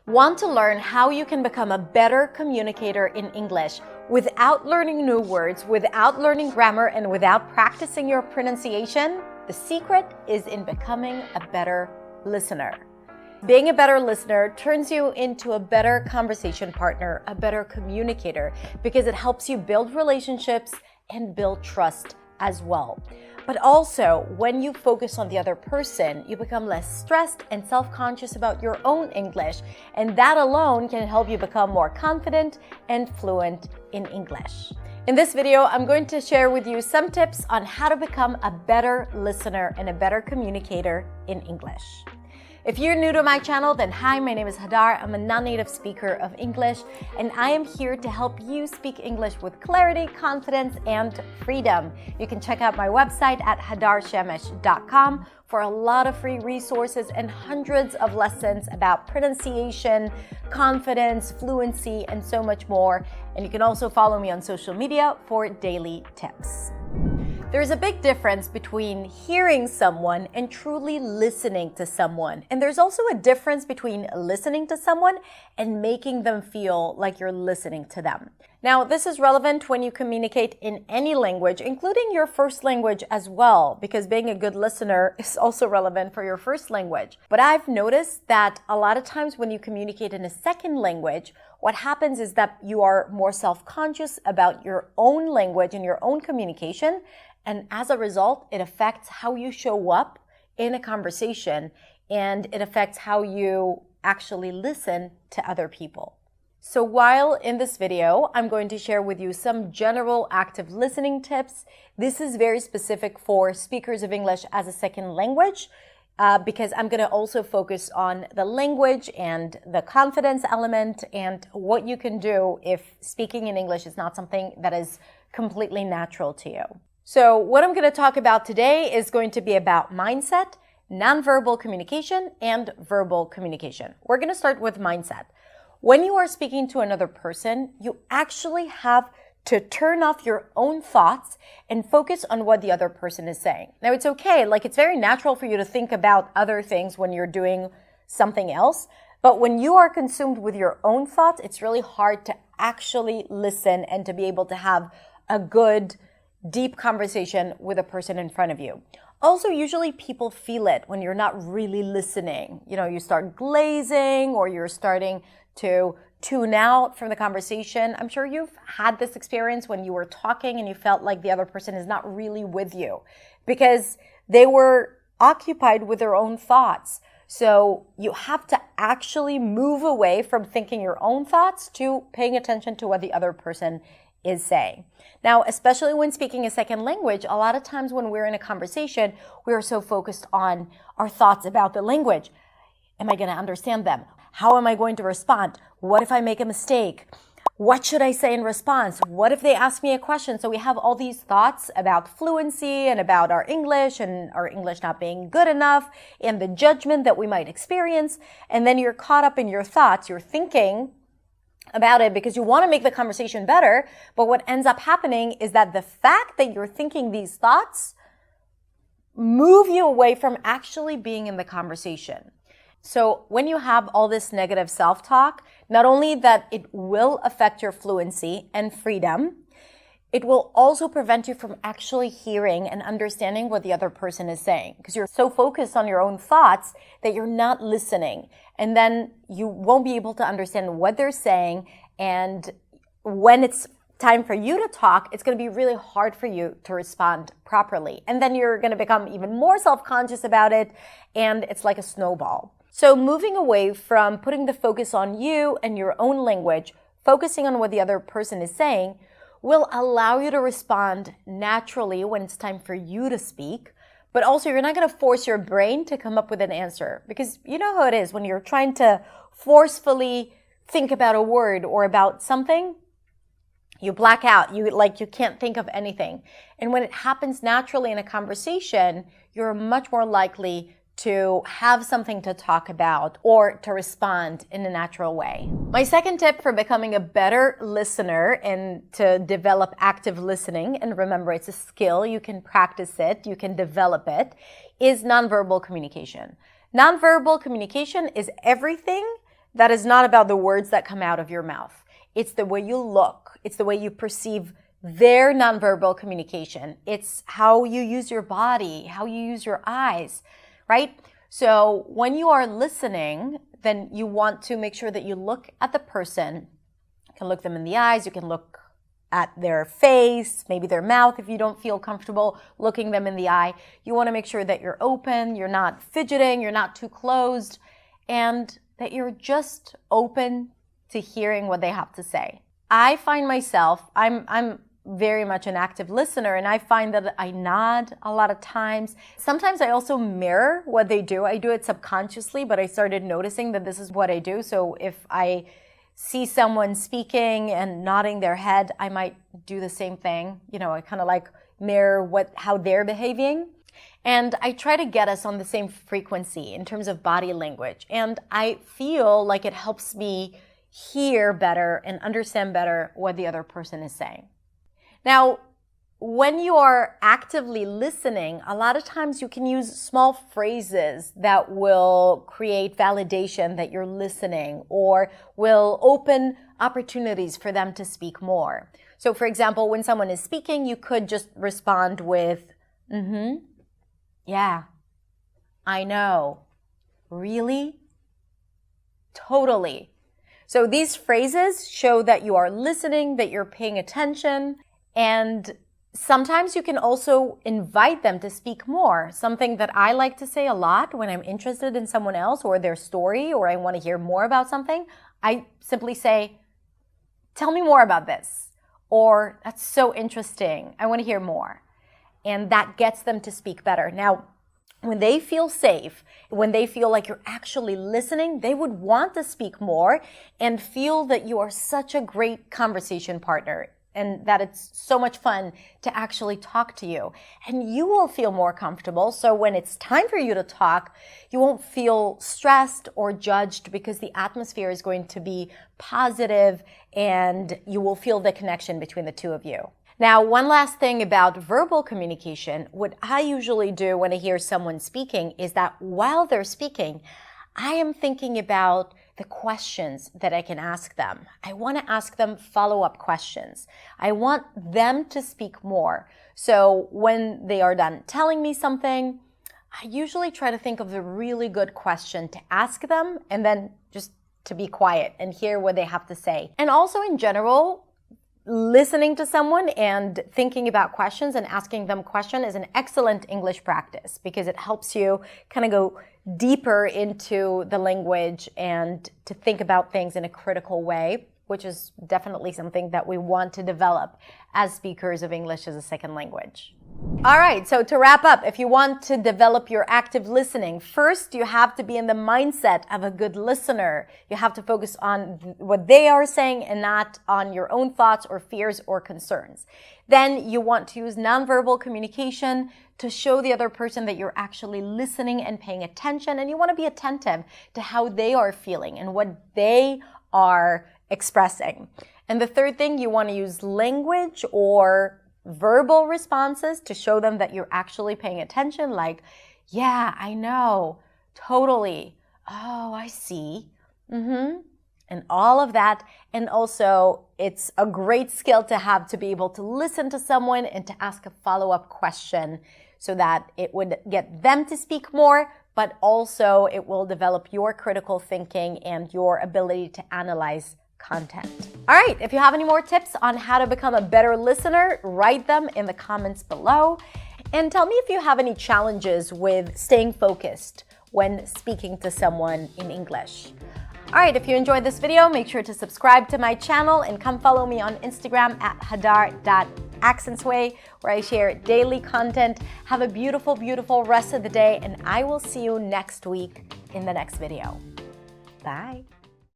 Want to learn how you can become a better communicator in English without learning new words, without learning grammar, and without practicing your pronunciation? The secret is in becoming a better listener. Being a better listener turns you into a better conversation partner, a better communicator, because it helps you build relationships and build trust as well. But also, when you focus on the other person, you become less stressed and self-conscious about your own English, and that alone can help you become more confident and fluent in English. In this video, I'm going to share with you some tips on how to become a better listener and a better communicator in English. If you're new to my channel, then hi, my name is Hadar. I'm a non-native speaker of English, and I am here to help you speak English with clarity, confidence, and freedom. You can check out my website at hadarshemesh.com for a lot of free resources and hundreds of lessons about pronunciation, confidence, fluency, and so much more. And you can also follow me on social media for daily tips. There's a big difference between hearing someone and truly listening to someone. And there's also a difference between listening to someone and making them feel like you're listening to them. Now, this is relevant when you communicate in any language, including your first language as well, because being a good listener is also relevant for your first language. But I've noticed that a lot of times when you communicate in a second language, what happens is that you are more self-conscious about your own language and your own communication. And as a result, it affects how you show up in a conversation, and it affects how you actually listen to other people. So while in this video, I'm going to share with you some general active listening tips. This is very specific for speakers of English as a second language, because I'm going to also focus on the language and the confidence element and what you can do if speaking in English is not something that is completely natural to you. So what I'm going to talk about today is going to be about mindset, nonverbal communication, and verbal communication. We're going to start with mindset. When you are speaking to another person, you actually have to turn off your own thoughts and focus on what the other person is saying. Now, it's okay. It's very natural for you to think about other things when you're doing something else. But when you are consumed with your own thoughts, it's really hard to actually listen and to be able to have a good, deep conversation with a person in front of you. Also, usually people feel it when you're not really listening. You start glazing or you're starting to tune out from the conversation. I'm sure you've had this experience when you were talking and you felt like the other person is not really with you because they were occupied with their own thoughts. So you have to actually move away from thinking your own thoughts to paying attention to what the other person is saying. Now, especially when speaking a second language, a lot of times when we're in a conversation, we are so focused on our thoughts about the language. Am I going to understand them? How am I going to respond? What if I make a mistake? What should I say in response? What if they ask me a question? So we have all these thoughts about fluency and about our English and our English not being good enough and the judgment that we might experience. And then you're caught up in your thoughts. You're thinking about it because you want to make the conversation better. But what ends up happening is that the fact that you're thinking these thoughts move you away from actually being in the conversation. So when you have all this negative self-talk, not only that it will affect your fluency and freedom, it will also prevent you from actually hearing and understanding what the other person is saying because you're so focused on your own thoughts that you're not listening. And then you won't be able to understand what they're saying. And when it's time for you to talk, it's going to be really hard for you to respond properly. And then you're going to become even more self-conscious about it. And it's like a snowball. So moving away from putting the focus on you and your own language, focusing on what the other person is saying, will allow you to respond naturally when it's time for you to speak. But also, you're not going to force your brain to come up with an answer because you know how it is when you're trying to forcefully think about a word or about something, you black out. You can't think of anything. And when it happens naturally in a conversation, you're much more likely to have something to talk about or to respond in a natural way. My second tip for becoming a better listener and to develop active listening, and remember it's a skill, you can practice it, you can develop it, is nonverbal communication. Nonverbal communication is everything that is not about the words that come out of your mouth. It's the way you look. It's the way you perceive their nonverbal communication. It's how you use your body, how you use your eyes, right? So when you are listening, then you want to make sure that you look at the person. You can look them in the eyes. You can look at their face, maybe their mouth if you don't feel comfortable looking them in the eye. You want to make sure that you're open, you're not fidgeting, you're not too closed, and that you're just open to hearing what they have to say. I find myself, I'm very much an active listener, and I find that I nod a lot of times. Sometimes I also mirror what they do. I do it subconsciously, but I started noticing that this is what I do. So if I see someone speaking and nodding their head, I might do the same thing. You know, I kind of like mirror how they're behaving. And I try to get us on the same frequency in terms of body language. And I feel like it helps me hear better and understand better what the other person is saying. Now, when you are actively listening, a lot of times you can use small phrases that will create validation that you're listening or will open opportunities for them to speak more. So, for example, when someone is speaking, you could just respond with, yeah, I know, really, totally. So these phrases show that you are listening, that you're paying attention, and sometimes you can also invite them to speak more. Something that I like to say a lot when I'm interested in someone else or their story, or I want to hear more about something, I simply say, tell me more about this. Or that's so interesting. I want to hear more. And that gets them to speak better. Now, when they feel safe, when they feel like you're actually listening, they would want to speak more and feel that you are such a great conversation partner and that it's so much fun to actually talk to you. And you will feel more comfortable. So when it's time for you to talk, you won't feel stressed or judged because the atmosphere is going to be positive and you will feel the connection between the two of you. Now, one last thing about verbal communication, what I usually do when I hear someone speaking is that while they're speaking, I am thinking about the questions that I can ask them. I want to ask them follow-up questions. I want them to speak more. So when they are done telling me something, I usually try to think of a really good question to ask them and then just to be quiet and hear what they have to say. And also in general, listening to someone and thinking about questions and asking them questions is an excellent English practice because it helps you kind of go deeper into the language and to think about things in a critical way, which is definitely something that we want to develop as speakers of English as a second language. All right, so to wrap up, if you want to develop your active listening, first you have to be in the mindset of a good listener. You have to focus on what they are saying and not on your own thoughts or fears or concerns. Then you want to use nonverbal communication to show the other person that you're actually listening and paying attention, and you want to be attentive to how they are feeling and what they are expressing. And the third thing, you want to use language or verbal responses to show them that you're actually paying attention, like, yeah, I know, totally, oh, I see, and all of that. And also, it's a great skill to have to be able to listen to someone and to ask a follow-up question so that it would get them to speak more, but also it will develop your critical thinking and your ability to analyze content. All right, if you have any more tips on how to become a better listener, write them in the comments below. And tell me if you have any challenges with staying focused when speaking to someone in English. All right, if you enjoyed this video, make sure to subscribe to my channel and come follow me on Instagram at hadar.accentsway, where I share daily content. Have a beautiful, beautiful rest of the day, and I will see you next week in the next video. Bye.